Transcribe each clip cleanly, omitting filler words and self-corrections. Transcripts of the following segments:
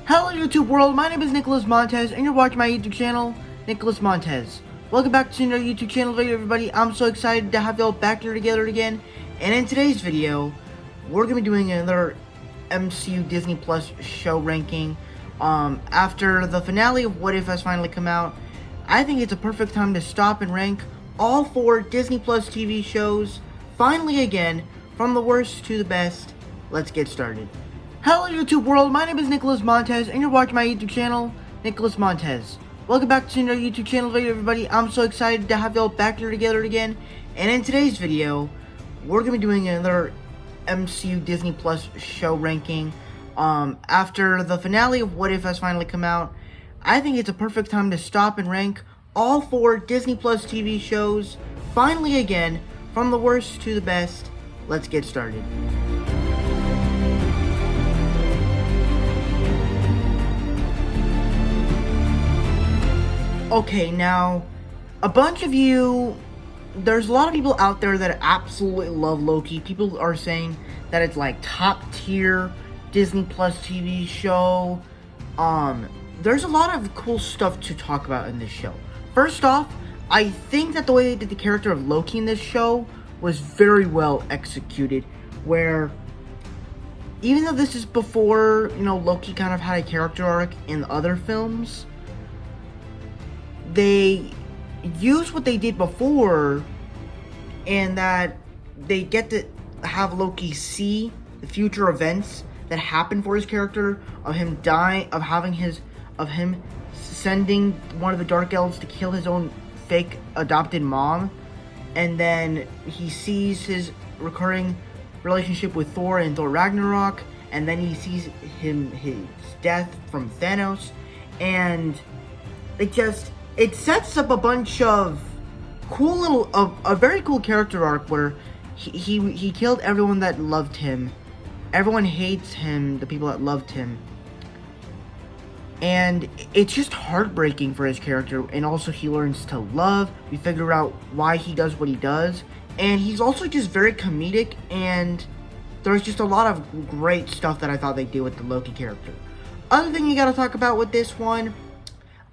Hello YouTube world, my name is Nicholas Montez and you're watching my YouTube channel, Nicholas Montez. Welcome back to another YouTube channel video everybody. I'm so excited to have y'all back here together again. And in today's video, we're going to be doing another MCU Disney Plus show ranking. After the finale of What If has finally come out, I think it's a perfect time to stop and rank all 4 Disney Plus TV shows, finally again, from the worst to the best. Let's get started. Hello YouTube world, my name is Nicholas Montez and you're watching my YouTube channel, Nicholas Montez. Welcome back to another YouTube channel video everybody. I'm so excited to have y'all back here together again. And in today's video, we're going to be doing another MCU Disney Plus show ranking. After the finale of What If has finally come out, I think it's a perfect time to stop and rank all 4 Disney Plus TV shows, finally again, from the worst to the best. Let's get started. Okay, now, there's a lot of people out there that absolutely love Loki. People are saying that it's like top tier Disney Plus TV show. There's a lot of cool stuff to talk about in this show. First off, I think that the way they did the character of Loki in this show was very well executed, where even though this is before, Loki kind of had a character arc in other films, they use what they did before, and that they get to have Loki see the future events that happen for his character, of him dying, of him sending one of the Dark Elves to kill his own fake adopted mom, and then he sees his recurring relationship with Thor and Thor Ragnarok, and then he sees his death from Thanos, and it sets up a bunch of cool a very cool character arc where he killed everyone that loved him. Everyone hates him, the people that loved him. And it's just heartbreaking for his character, and also he learns to love. We figure out why he does what he does. And he's also just very comedic, and there's just a lot of great stuff that I thought they did with the Loki character. Other thing you gotta talk about with this one,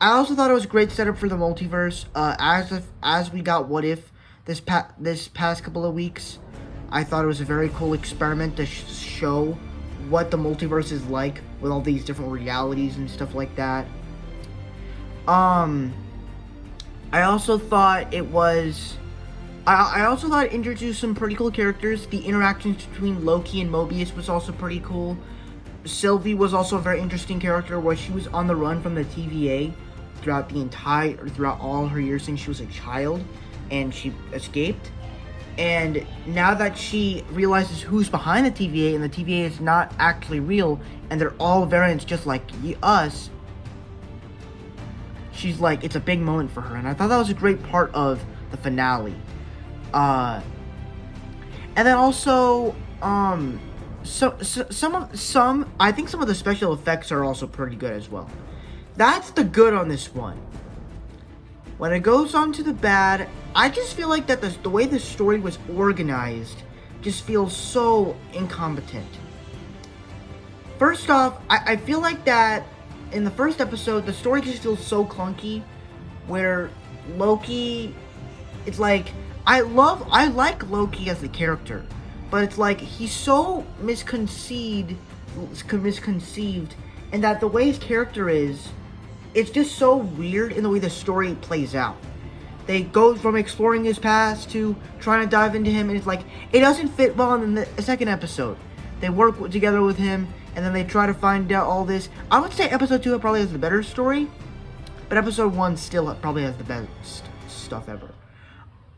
I also thought it was a great setup for the multiverse. As we got What If this past couple of weeks, I thought it was a very cool experiment to show what the multiverse is like with all these different realities and stuff like that. I also thought it introduced some pretty cool characters. The interactions between Loki and Mobius was also pretty cool. Sylvie was also a very interesting character, where she was on the run from the TVA throughout all her years since she was a child, and she escaped. And now that she realizes who's behind the TVA, and the TVA is not actually real, and they're all variants just like us, she's like, it's a big moment for her, and I thought that was a great part of the finale. And then also, I think some of the special effects are also pretty good as well. That's the good on this one. When it goes on to the bad, I just feel like that the way the story was organized just feels so incompetent. First off, I feel like that in the first episode, the story just feels so clunky, where Loki, it's like, I like Loki as a character, but it's like he's so misconceived, and that the way his character is, it's just so weird in the way the story plays out. They go from exploring his past to trying to dive into him, and it's like, it doesn't fit well in the second episode. They work together with him, and then they try to find out all this. I would say episode 2 probably has the better story, but episode 1 still probably has the best stuff ever.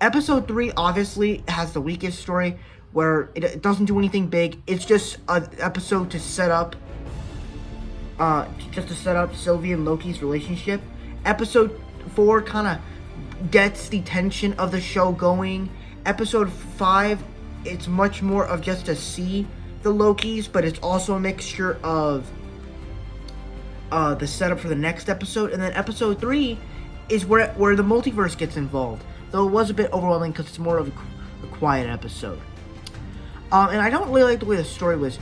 Episode 3 obviously has the weakest story, where it doesn't do anything big. It's just an episode to set up Sylvie and Loki's relationship. Episode 4 kind of gets the tension of the show going. Episode 5, it's much more of just to see the Lokis, but it's also a mixture of the setup for the next episode. And then episode 3 is where the multiverse gets involved, though it was a bit overwhelming because it's more of a quiet episode. And I don't really like the way the story was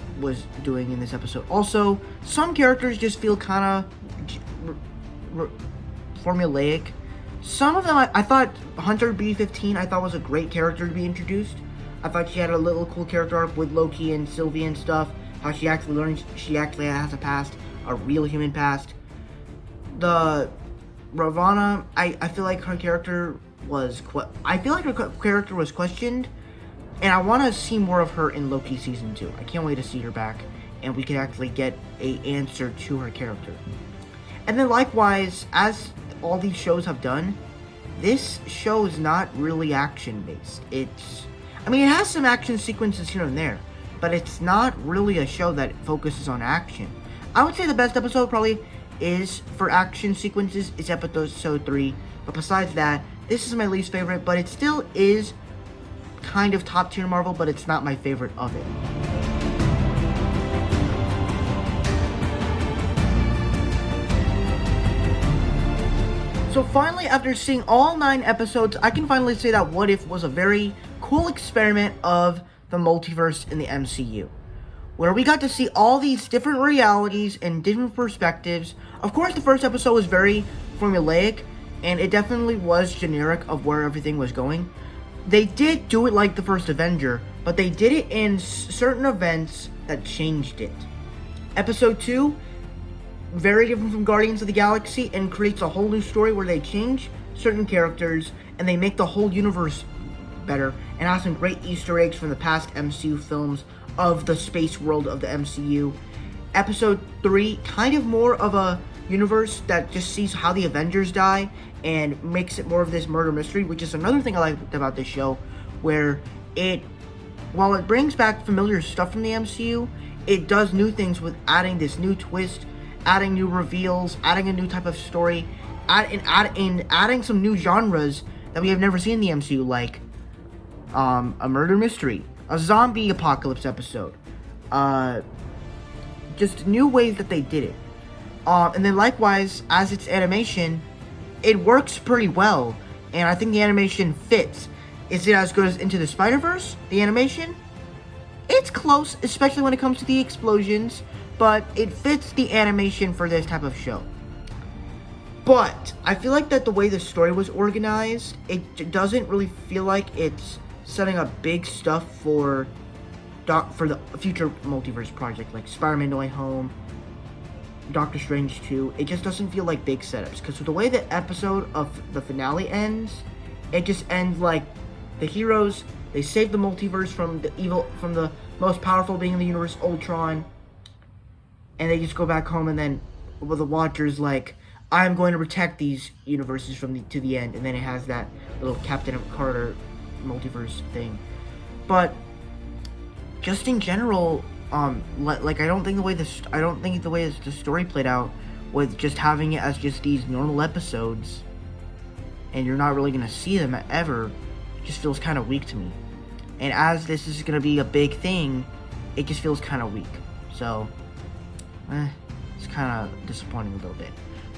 doing in this episode. Also, some characters just feel kind of formulaic. Some of them, I thought Hunter B-15, I thought was a great character to be introduced. I thought she had a little cool character arc with Loki and Sylvie and stuff. How she actually learns she actually has a past, a real human past. The Ravonna, I feel like her character was questioned. And I want to see more of her in Loki Season 2. I can't wait to see her back, and we can actually get an answer to her character. And then likewise, as all these shows have done, this show is not really action-based. It has some action sequences here and there, but it's not really a show that focuses on action. I would say the best episode probably is for action sequences is episode 3, but besides that, this is my least favorite, but it still is kind of top tier Marvel, but it's not my favorite of it. So finally, after seeing all 9 episodes, I can finally say that What If was a very cool experiment of the multiverse in the MCU, where we got to see all these different realities and different perspectives. Of course, the first episode was very formulaic, and it definitely was generic of where everything was going. They did do it like the first Avenger, but they did it in certain events that changed it. Episode 2, very different from Guardians of the Galaxy, and creates a whole new story where they change certain characters and they make the whole universe better, and have some great Easter eggs from the past MCU films of the space world of the MCU. Episode 3, kind of more of a universe that just sees how the Avengers die and makes it more of this murder mystery, which is another thing I liked about this show, where while it brings back familiar stuff from the MCU, it does new things with adding this new twist, adding new reveals, adding a new type of story, adding some new genres that we have never seen in the MCU, like a murder mystery, a zombie apocalypse episode, just new ways that they did it. And then likewise, as its animation, it works pretty well, and I think the animation fits. Is it as good as Into the Spider-Verse, the animation? It's close, especially when it comes to the explosions, but it fits the animation for this type of show. But I feel like that the way the story was organized, it doesn't really feel like it's setting up big stuff for the future multiverse project, like Spider-Man No Way Home, Doctor Strange 2. It just doesn't feel like big setups, because the way the episode of the finale ends, it just ends like the heroes, they save the multiverse from the most powerful being in the universe, Ultron, and they just go back home, and then the Watcher's like, I'm going to protect these universes to the end, and then it has that little Captain Carter multiverse thing. But just in general, like I don't think the way the story played out with just having it as just these normal episodes, and you're not really gonna see them ever, just feels kind of weak to me. And as this is gonna be a big thing, it just feels kind of weak. So, it's kind of disappointing a little bit.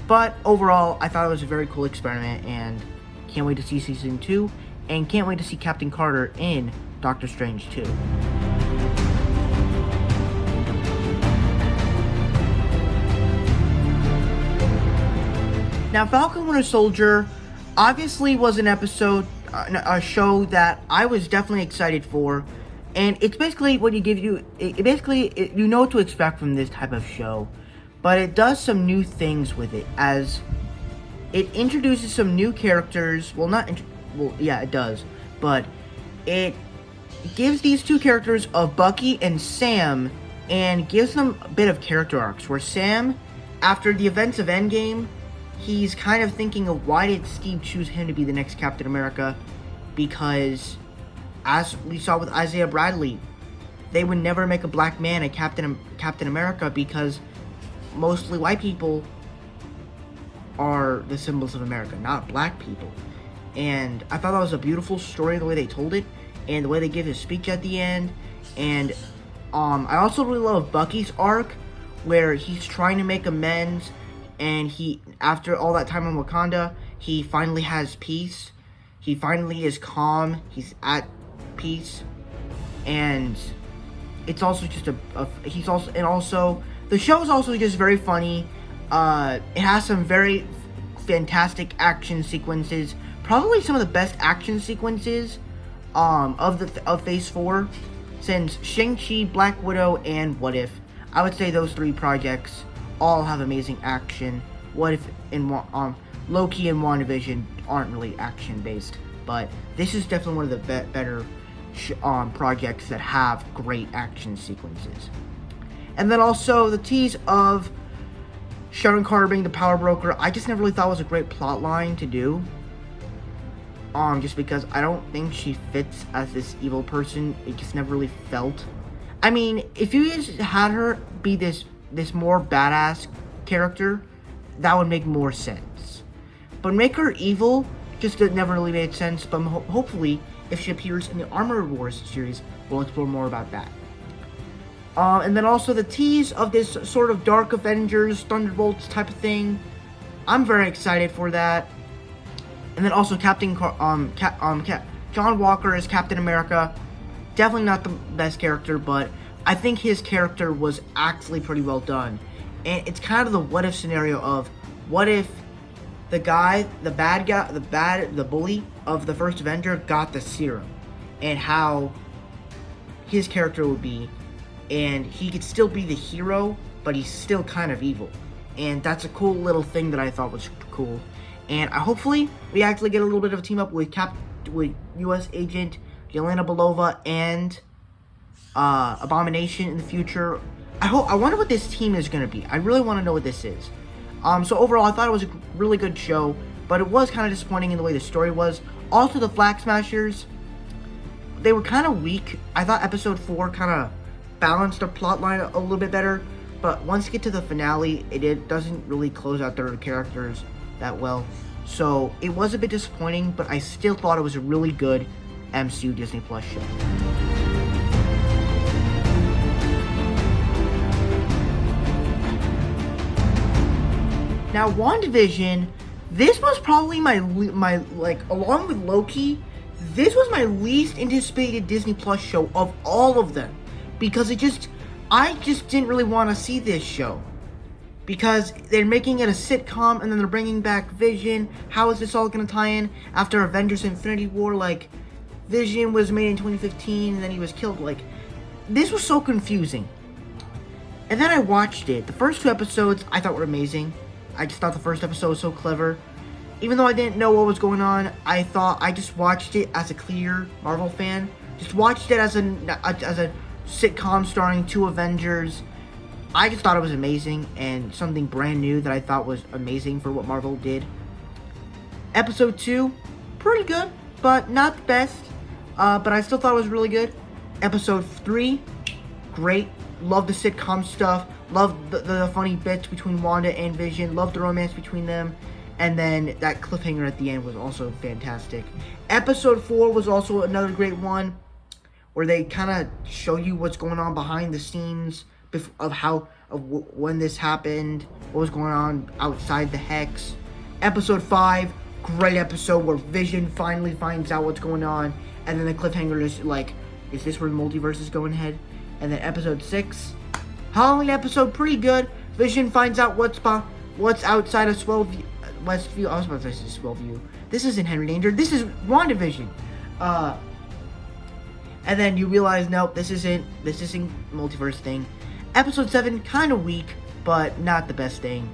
But overall, I thought it was a very cool experiment, and can't wait to see Season 2, and can't wait to see Captain Carter in Doctor Strange 2. Now, Falcon Winter Soldier obviously was an episode, a show that I was definitely excited for, and it's basically what you you know what to expect from this type of show, but it does some new things with it, as it introduces some new characters. It does, but it gives these two characters of Bucky and Sam, and gives them a bit of character arcs, where Sam, after the events of Endgame, he's kind of thinking of why did Steve choose him to be the next Captain America, because as we saw with Isaiah Bradley, they would never make a black man a Captain America because mostly white people are the symbols of America, not black people. And I thought that was a beautiful story, the way they told it, and the way they give his speech at the end. And I also really love Bucky's arc, where he's trying to make amends, and he, after all that time in Wakanda, he finally has peace. He finally is calm. He's at peace, and it's also just the show is also just very funny. It has some very fantastic action sequences. Probably some of the best action sequences of Phase 4 since Shang-Chi, Black Widow, and What If. I would say those three projects all have amazing action. What If and Loki and WandaVision aren't really action based, but this is definitely one of the better projects that have great action sequences. And then also the tease of Sharon Carter being the power broker, I just never really thought was a great plot line to do. Just because I don't think she fits as this evil person. It just never really felt. I mean, if you just had her be this more badass character, that would make more sense. But make her evil, just it never really made sense. But hopefully, if she appears in the Armored Wars series, we'll explore more about that. And then also the tease of this sort of Dark Avengers, Thunderbolts type of thing. I'm very excited for that. And then also John Walker as Captain America. Definitely not the best character, but I think his character was actually pretty well done. And it's kind of the what if scenario of what if the bully of the first Avenger got the serum, and how his character would be, and he could still be the hero, but he's still kind of evil. And that's a cool little thing that I thought was cool. And hopefully we actually get a little bit of a team up with U.S. Agent Yelena Belova and Abomination in the future. I wonder what this team is going to be. I really want to know what this is. So overall, I thought it was a really good show, but it was kind of disappointing in the way the story was. Also, the Flag Smashers, they were kind of weak. I thought episode 4 kind of balanced their plot line a little bit better, but once you get to the finale, it doesn't really close out their characters that well. So it was a bit disappointing, but I still thought it was a really good MCU Disney Plus show. Now, WandaVision, this was probably my along with Loki, this was my least anticipated Disney Plus show of all of them, because I just didn't really want to see this show. Because they're making it a sitcom, and then they're bringing back Vision. How is this all going to tie in after Avengers Infinity War? Like, Vision was made in 2015, and then he was killed. Like, this was so confusing. And then I watched it. The first 2 episodes I thought were amazing. I just thought the first episode was so clever. Even though I didn't know what was going on, I just watched it as a clear Marvel fan. Just watched it as a sitcom starring 2 Avengers. I just thought it was amazing and something brand new that I thought was amazing for what Marvel did. Episode 2, pretty good, but not the best. But I still thought it was really good. Episode 3, great. Love the sitcom stuff. Love the funny bits between Wanda and Vision. Love the romance between them. And then that cliffhanger at the end was also fantastic. Episode 4 was also another great one, where they kind of show you what's going on behind the scenes of when this happened, what was going on outside the Hex. Episode 5, great episode where Vision finally finds out what's going on, and then the cliffhanger is like, is this where the multiverse is going ahead? And then episode 6, Halloween episode, pretty good. Vision finds out what's outside of Westview. I was about to say Swellview. This isn't Henry Danger. This is WandaVision. And then you realize, nope, this isn't multiverse thing. Episode 7, kind of weak, but not the best thing.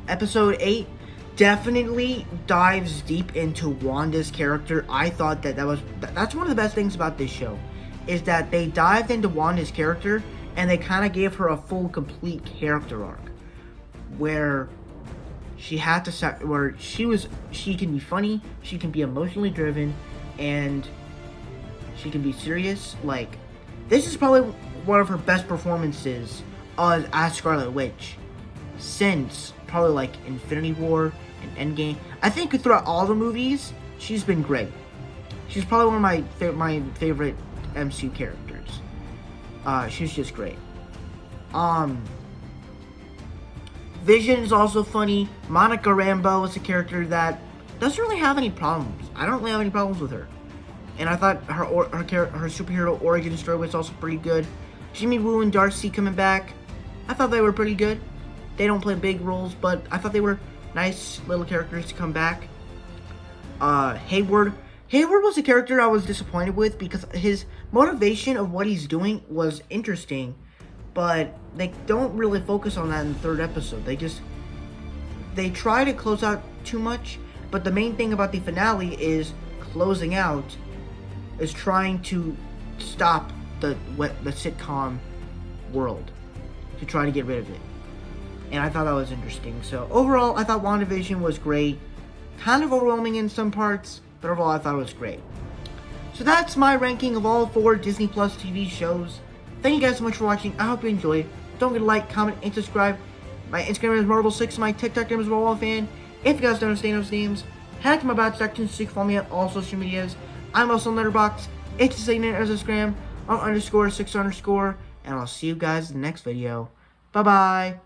Episode 8 definitely dives deep into Wanda's character. I thought that's one of the best things about this show, is that they dived into Wanda's character and they kind of gave her a full, complete character arc, where she had to where she can be funny, she can be emotionally driven, and she can be serious. Like, this is probably one of her best performances as Scarlet Witch since probably like Infinity War and Endgame. I think throughout all the movies, she's been great. She's probably one of my favorite MCU characters. She's just great. Vision is also funny. Monica Rambeau is a character that doesn't really have any problems. I don't really have any problems with her. And I thought her superhero origin story was also pretty good. Jimmy Woo and Darcy coming back, I thought they were pretty good. They don't play big roles, but I thought they were nice little characters to come back. Hayward was a character I was disappointed with because his motivation of what he's doing was interesting, but they don't really focus on that in the third episode. They try to close out too much, but the main thing about the finale is closing out, is trying to stop the sitcom world, to try to get rid of it. And I thought that was interesting. So overall, I thought WandaVision was great. Kind of overwhelming in some parts, but overall I thought it was great. So that's my ranking of all 4 Disney Plus TV shows. Thank you guys so much for watching. I hope you enjoyed. Don't forget to like, comment, and subscribe. My Instagram is Marvel6. My TikTok name is WarWallFan. If you guys don't understand those names, head to my bio section so you can follow me on all social medias. I'm also on Letterboxd. It's the same name as Instagram. I'm _6_. And I'll see you guys in the next video. Bye-bye.